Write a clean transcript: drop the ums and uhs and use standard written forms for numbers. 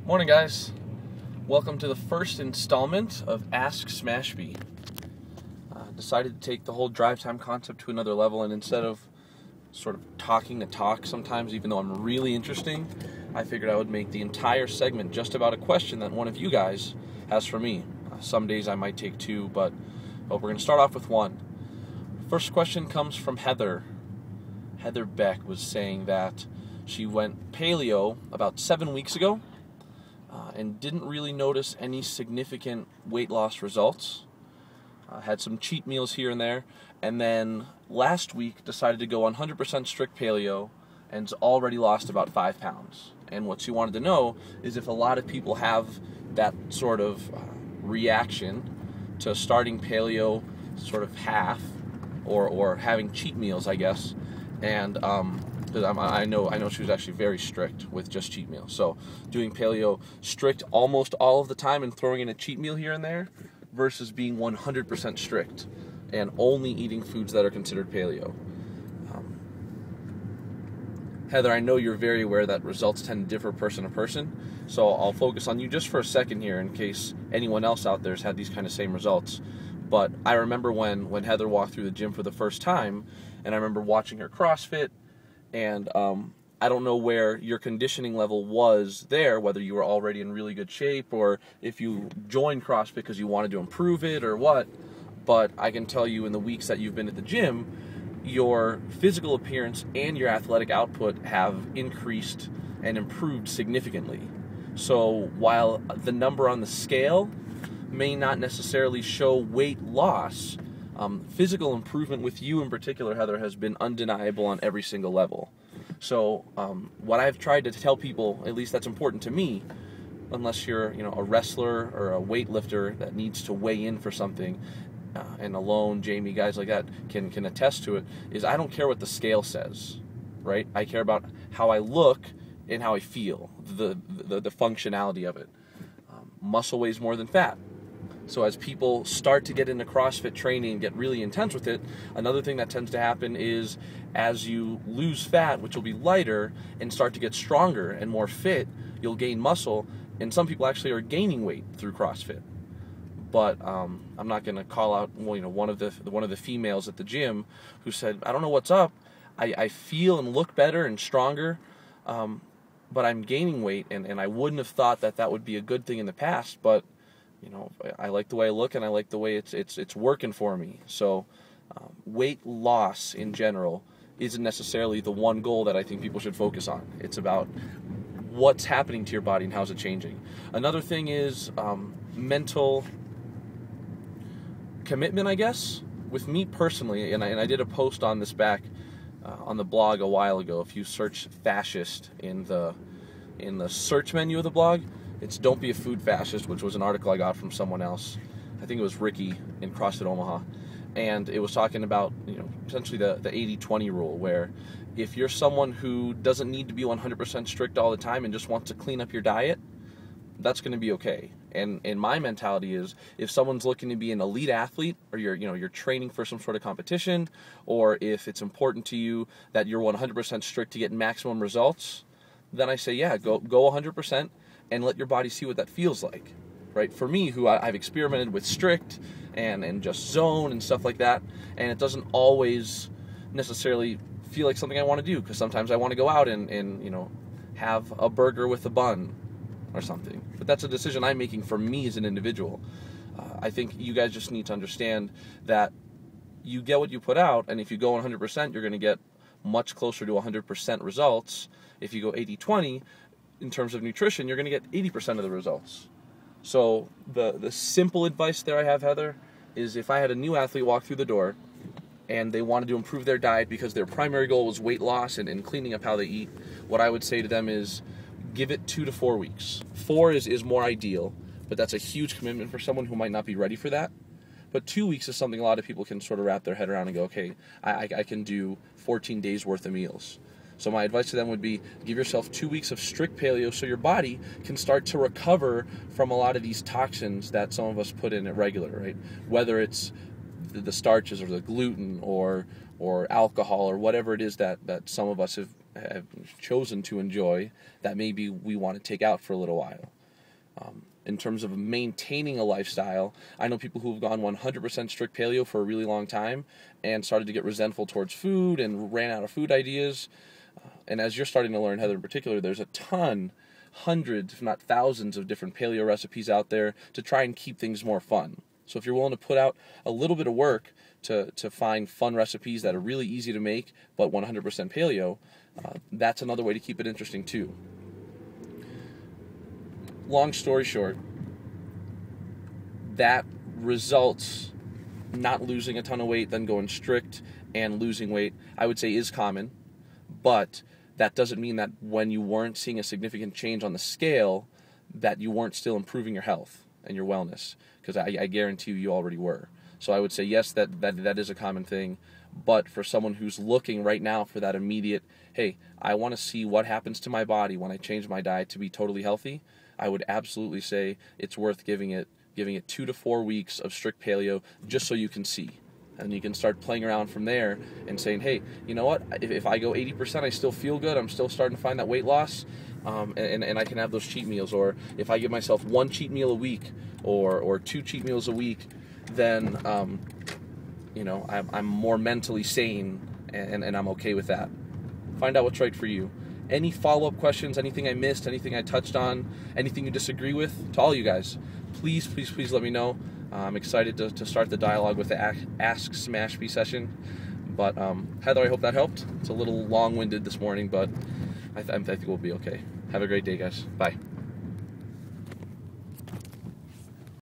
Morning, guys. Welcome to the first installment of Ask Smashby. Decided to take the whole drive time concept to another level, and instead of sort of talking the talk sometimes, even though I'm really interesting, I figured I would make the entire segment just about a question that one of you guys has for me. Some days I might take two, but we're going to start off with one. First question comes from Heather. Heather Beck was saying that she went paleo about 7 weeks ago, and didn't really notice any significant weight loss results. Had some cheat meals here and there, and then last week decided to go 100% strict paleo and's already lost about 5 pounds. And what she wanted to know is if a lot of people have that sort of reaction to starting paleo sort of half or having cheat meals, I guess. And because I know she was actually very strict with just cheat meals. So doing paleo strict almost all of the time and throwing in a cheat meal here and there versus being 100% strict and only eating foods that are considered paleo. Heather, I know you're very aware that results tend to differ person to person, so I'll focus on you just for a second here in case anyone else out there has had these kind of same results. But I remember when Heather walked through the gym for the first time, and I remember watching her CrossFit, and I don't know where your conditioning level was there, whether you were already in really good shape or if you joined CrossFit because you wanted to improve it or what, but I can tell you in the weeks that you've been at the gym, your physical appearance and your athletic output have increased and improved significantly. So while the number on the scale may not necessarily show weight loss, physical improvement with you in particular, Heather, has been undeniable on every single level. So what I've tried to tell people, at least that's important to me, unless you're a wrestler or a weightlifter that needs to weigh in for something, and alone, Jamie, guys like that can attest to it, is I don't care what the scale says, right? I care about how I look and how I feel, the functionality of it. Muscle weighs more than fat. So as people start to get into CrossFit training and get really intense with it, another thing that tends to happen is as you lose fat, which will be lighter, and start to get stronger and more fit, you'll gain muscle, and some people actually are gaining weight through CrossFit. But I'm not going to call out one of the females at the gym who said, I don't know what's up, I feel and look better and stronger, but I'm gaining weight, and I wouldn't have thought that would be a good thing in the past, but I like the way I look, and I like the way it's working for me. So weight loss in general isn't necessarily the one goal that I think people should focus on. It's about what's happening to your body and how's it changing. Another thing is mental commitment, I guess. With me personally, and I did a post on this back on the blog a while ago. If you search fascist in the search menu of the blog, it's Don't Be a Food Fascist, which was an article I got from someone else. I think it was Ricky in CrossFit Omaha. And it was talking about, essentially the 80-20 rule, where if you're someone who doesn't need to be 100% strict all the time and just wants to clean up your diet, that's going to be okay. And my mentality is, if someone's looking to be an elite athlete, or you're training for some sort of competition, or if it's important to you that you're 100% strict to get maximum results, then I say, yeah, go 100%. And let your body see what that feels like, right? For me, who I've experimented with strict and just zone and stuff like that, and it doesn't always necessarily feel like something I want to do, because sometimes I want to go out and have a burger with a bun or something. But that's a decision I'm making for me as an individual. I think you guys just need to understand that you get what you put out, and if you go 100%, you're going to get much closer to 100% results. If you go 80-20, in terms of nutrition, you're going to get 80% of the results. So the simple advice there I have, Heather, is if I had a new athlete walk through the door and they wanted to improve their diet because their primary goal was weight loss and cleaning up how they eat, what I would say to them is give it 2 to 4 weeks. 4 is more ideal, but that's a huge commitment for someone who might not be ready for that. But 2 weeks is something a lot of people can sort of wrap their head around and go, okay, I can do 14 days worth of meals. So my advice to them would be, give yourself 2 weeks of strict paleo so your body can start to recover from a lot of these toxins that some of us put in at regular, right? Whether it's the starches or the gluten or alcohol or whatever it is that some of us have chosen to enjoy that maybe we want to take out for a little while. In terms of maintaining a lifestyle, I know people who've gone 100% strict paleo for a really long time and started to get resentful towards food and ran out of food ideas. And as you're starting to learn, Heather, in particular, there's a ton, hundreds, if not thousands, of different paleo recipes out there to try and keep things more fun. So if you're willing to put out a little bit of work to find fun recipes that are really easy to make, but 100% paleo, that's another way to keep it interesting too. Long story short, that results not losing a ton of weight, then going strict and losing weight, I would say is common, but that doesn't mean that when you weren't seeing a significant change on the scale, that you weren't still improving your health and your wellness, because I guarantee you already were. So I would say, yes, that is a common thing, but for someone who's looking right now for that immediate, hey, I want to see what happens to my body when I change my diet to be totally healthy, I would absolutely say it's worth giving it 2 to 4 weeks of strict paleo just so you can see. And you can start playing around from there and saying, hey, you know what, if I go 80%, I still feel good, I'm still starting to find that weight loss, and I can have those cheat meals. Or if I give myself 1 cheat meal a week or 2 cheat meals a week, then I'm more mentally sane and I'm okay with that. Find out what's right for you. Any follow-up questions, anything I missed, anything I touched on, anything you disagree with, to all you guys, please let me know. I'm excited to start the dialogue with the Ask Smashby session. But Heather, I hope that helped. It's a little long-winded this morning, but I think we'll be okay. Have a great day, guys. Bye.